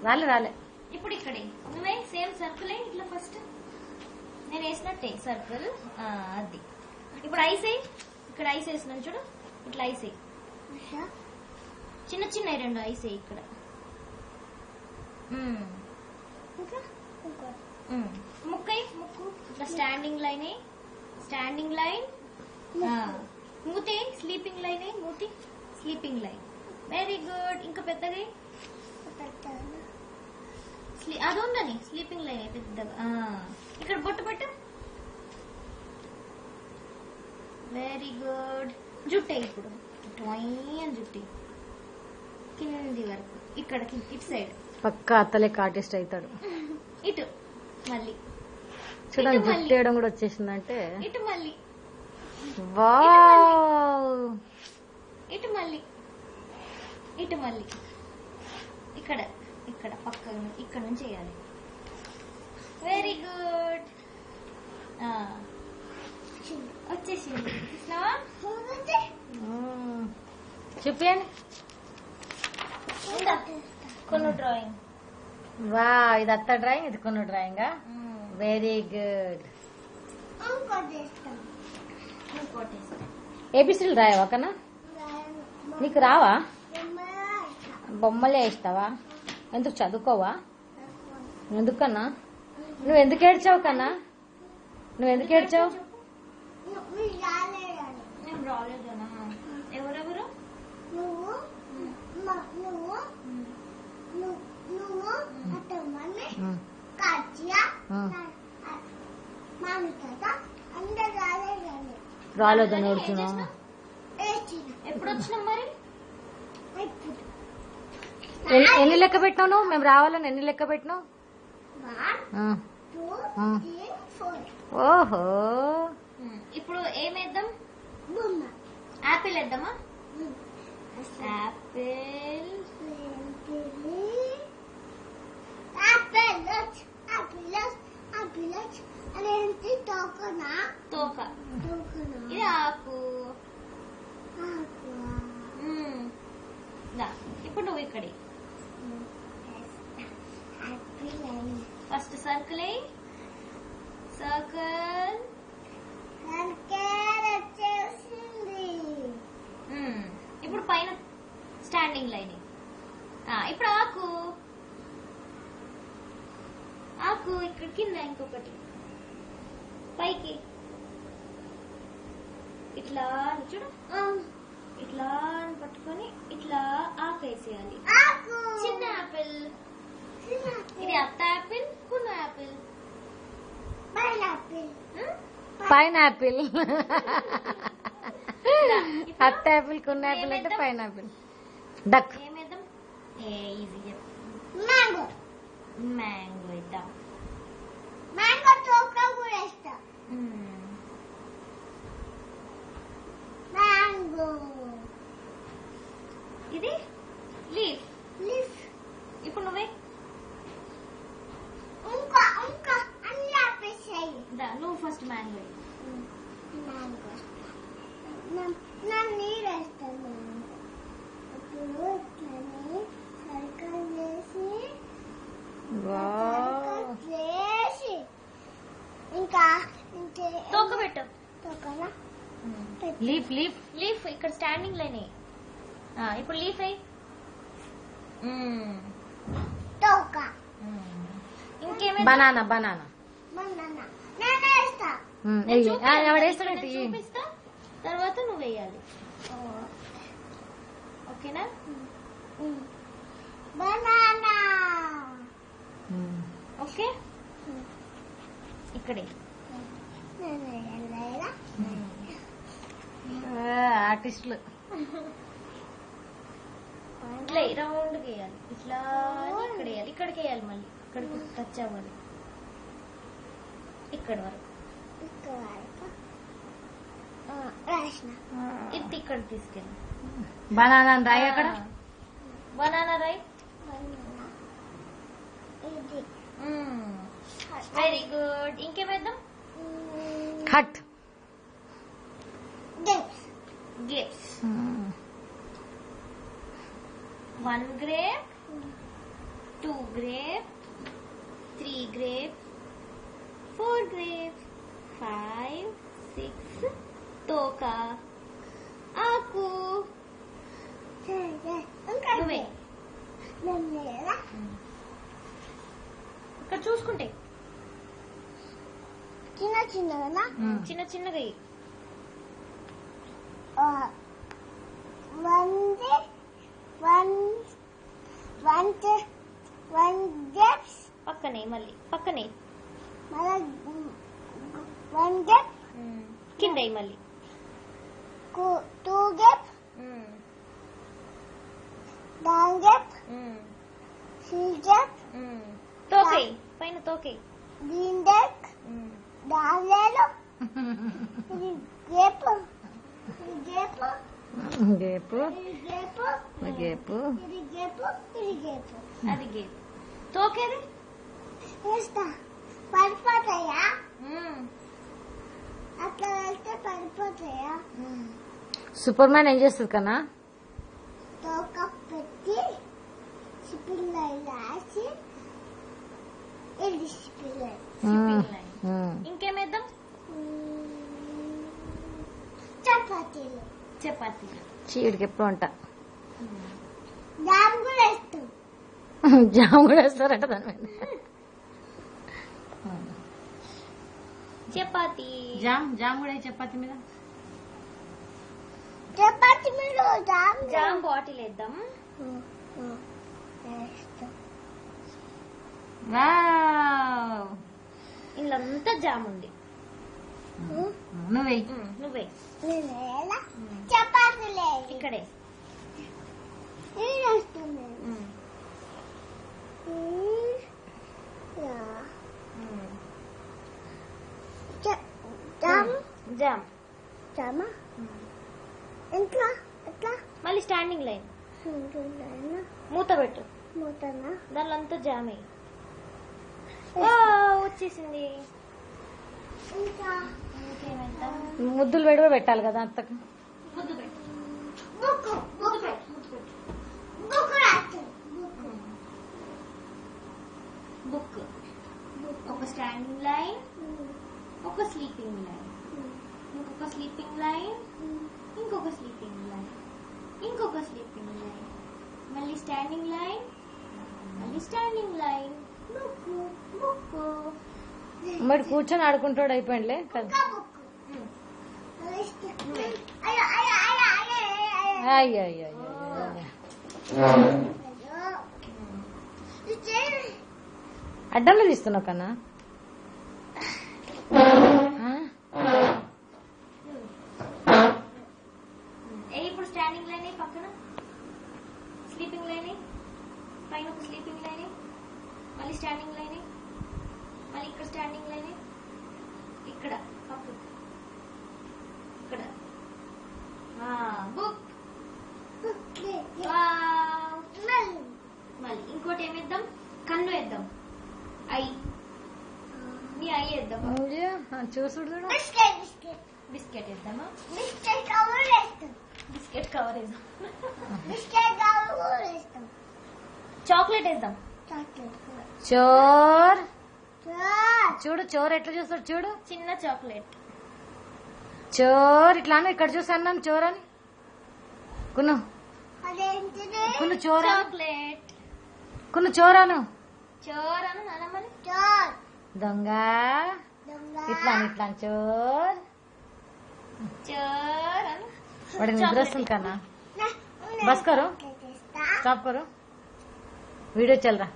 రాలే రాలే. ఇప్పుడు ఇక్కడే నువ్వే సేమ్ సర్కిల్ ఇట్లా ఫస్ట్ నేను వేసినట్టే సర్కిల్. అది ఇప్పుడు ఐస్ అయ్యి ఇక్కడ ఐస్ వేసినాను చూడు, ఇట్లా ఐస్ అయ్యి చిన్న చిన్న రెండు ఐస్ అయ్యి ఇక్కడ. ముక్కై ముక్కు ఇట్లా స్టాండింగ్ లైన్, స్టాండింగ్ లైన్. మూతి స్లీపింగ్ లైన్, మూతి స్లీపింగ్ లైన్. Very good. ఇంకా పెద్దగా అది ఉందని స్లీపింగ్ లైన్ పెద్దగా. ఇక్కడ బొట్టు పెట్టు. Very good. జుట్టే ఇప్పుడు అని జుట్టి కింది వరకు ఇక్కడ ఇటు సైడ్. పక్క అత్తలేక ఆర్టిస్ట్ అవుతాడు. ఇటు మళ్ళీ చూడండి జుట్టు వేయడం కూడా వచ్చేసిందంటే. ఇటు మళ్ళీ వావ్. ఇటు మళ్ళీ ఇటు మళ్ళీ ఇక్కడ ఇక్కడ పక్క ఇక్కడ నుంచి వేయాలి. Very good. వచ్చేసింది. చూపియండి. కొన్ని డ్రాయింగ్. వా, ఇది అత్త డ్రాయింగ్, ఇది కొన్ని డ్రాయింగా. Very good. ఏబిసిడీలు రాయవా కన్నా? నీకు రావా? బొమ్మలే వేస్తావా? ఎందుకు చదువుకోవా? ఎందుకన్నా? నువ్వు ఎందుకు ఏడ్చావు కన్నా? నువ్వు ఎందుకు ఏడ్చావు? నేను రాలేదనా? ఎవరెవరు? రాలేదని ఏడుచున్నా? ఎప్పుడు వచ్చినాం మరి? ఎన్ని లెక్క పెట్టినావు నువ్వు? మేము రావాలని ఎన్ని లెక్క పెట్టినావు? ఓహో. ఇప్పుడు ఏమేద్దాం? యాపిల్ వేద్దామా? యాపిల్. తోక. ఇది ఆకు. ఇప్పుడు నువ్వు ఇక్కడే ఫస్ట్ సర్కిల్ అయ్యి సర్కిల్. ఇప్పుడు పైన స్టాండింగ్ లైన్. ఇప్పుడు ఆకు. ఆకు ఇక్కడ కింద ఇంకొకటి పైకి ఇట్లా చూడు. ఇట్లా పట్టుకొని ఇట్లా ఆకు వేసేయాలి. చిన్న యాపిల్. ఇది అత్త యాపిల్, కున్న యాపిల్. పైనాపిల్. అత్త యాపిల్, కున్న యాపిల్ అంటే పైనాపిల్. డక్. ఏమేద్దాం? ఈజీ చెప్పు. మ్యాంగో. మ్యాంగో ఇద్దాం. మ్యాంగో తోక కూడా ఇస్తాం. మ్యాంగో. ఇది లీఫ్. లీఫ్. ఇప్పుడు నువ్వే ఇంకా అన్ని ఆపేసాయి. నువ్వు ఫస్ట్ మ్యాంగో. మ్యాంగో నీరు వేస్తాను. ఇప్పుడు సర్కిల్ వేసి ఇంకా తోక పెట్టు. తోకనా? లీఫ్. లీఫ్. లీఫ్ ఇక్కడ స్టాండింగ్ లైన్. ఇప్పుడు లీఫ్ అయ్యి తోక. ఇంకేమైనా? బనానా. బనానా ఎవడేస్తాడంటే చూపిస్తా, తర్వాత నువ్వు వేయాలి. ఓకేనా? బనానా. ఓకే. ఇక్కడే ఆర్టిస్టులు ఇట్లా రౌండ్ వేయాలి. ఇట్లా ఇక్కడ వేయాలి. ఇక్కడికి వేయాలి. మళ్ళీ ఇక్కడికి టచ్ అవ్వాలి. ఇక్కడ వరకు ఇది ఇక్కడ తీసుకెళ్ళి. బనానా రాయి. అక్కడ బనానా రాయి. Very good. ఇంకేమేద్దాం? Hat. Grapes. 1 grape, 2 grape, 3 grape, 4 grape, 5, 6 తోక, ఆకు. నువ్వే ఇక్కడ చూసుకుంటే చిన్న చిన్నగా చిన్న చిన్నగా ఎయ్. వన్ గెప్స్ పక్కనే మళ్ళీ పక్కనే వన్ గెప్ కింద ఎయ్ మళ్ళీ. 2 గెప్ వన్ గెప్ 3 గెప్ తోకే పైన తోకే. గ్రీన్ డెక్ దానిలో ఇది గెప్ గెప్ గేపు గెప్ గేపు ఇది గెప్ ఇది గెప్ అది గే తోకేది. వేస్తా పడిపోతాయా అట్లా వెళ్తే పడిపోతాయా సూపర్ మ్యాన్ ఏం చేస్తుంది కన్నా? తోక పెట్టి సిపిల్ రాసి ఇది సిపిల్ ఇంకేమేద్దాం? చపాతీలు చపాతీ. చీడికి ఎప్పుడు వంట జామ్ కూడా వేస్తాం జామ్ కూడా వేస్తారంట దాని మీద. చపాతీ. జామ్ కూడా చపాతి మీద. చపాతీ మీద జామ్ జామ్ బాటిల్ వేద్దాం. వేస్తాం వావ్. ఇల్లంతా జామ్ ఉంది. నువ్వే నువ్వే నేను చపాతీలే ఇక్కడే. నేను వేస్తాను జామ్ జామ్ జామా ఎట్లా ఎట్లా మళ్ళీ స్టాండింగ్ లైన్. మూత పెట్టు. మూతనా దానిలో అంతా జామ్ అయ్యి వచ్చేసింది. ఇంకా ఇంకేమేద్దాం? ముద్దులు పెడితే పెట్టాలి కదా అంతకు. ముద్దు పెట్టు. బుక్ ముద్దు పెట్టు. ముద్దు పెట్టు. బుక్ రాదు బుక్. ఒక స్టాండింగ్ లైన్, ఒక స్లీపింగ్ లైన్, ఇంకొక స్లీపింగ్ లైన్, ఇంకొక స్లీపింగ్ లైన్, ఇంకొక స్లీపింగ్ లైన్, మళ్ళీ స్టాండింగ్ లైన్, మళ్ళీ స్టాండింగ్ లైన్. Book book. మరి కూర్చొని ఆడుకుంటాడు అయిపోయిందిలే కదా. అయ్యో అయ్యో అడ్డంలో తీస్తున్నావు కన్నా. ఇప్పుడు స్టాండింగ్ లైన్ పక్కన స్లీపింగ్ లైన్, పైన ఒక స్లీపింగ్ లైన్, మళ్ళీ స్టాండింగ్ లైన్, మళ్ళీ ఇక్కడ స్టాండింగ్ లైన్, ఇక్కడ పక్కన ఇక్కడ బుక్. మళ్ళీ ఇంకోటి ఏమేద్దాం? కన్ను వేద్దాం. ఐ. మీ ఐ వేద్దాం. చూసుడు బిస్కెట్ వేద్దామా? బిస్కెట్ కవర్ వేస్తాం బిస్కెట్ కవర్ వేద్దాం. బిస్కెట్ కవర్ వేస్తాం చాక్లెట్ వేద్దాం. చాక్లెట్ చోర్. చూడు చోర్ ఎట్లా చూస్తాడు చూడు. చిన్న చాక్లెట్. చోర్ ఇట్లా ఇక్కడ చూసి అన్నాను చోర్ అని. కున్ను అదేంటిది కున్ను చోర్ చాక్లెట్. కున్ను చోరాను. చోర్ అను నానమ్మని. చోర్ దొంగ దొంగ ఇట్లా ఇట్లా చోర్. చోర్ అను. వాడి నిద్ర వస్తుంది కన్నా. బస్ కరో స్టాప్ కరో వీడియో చల్ రా.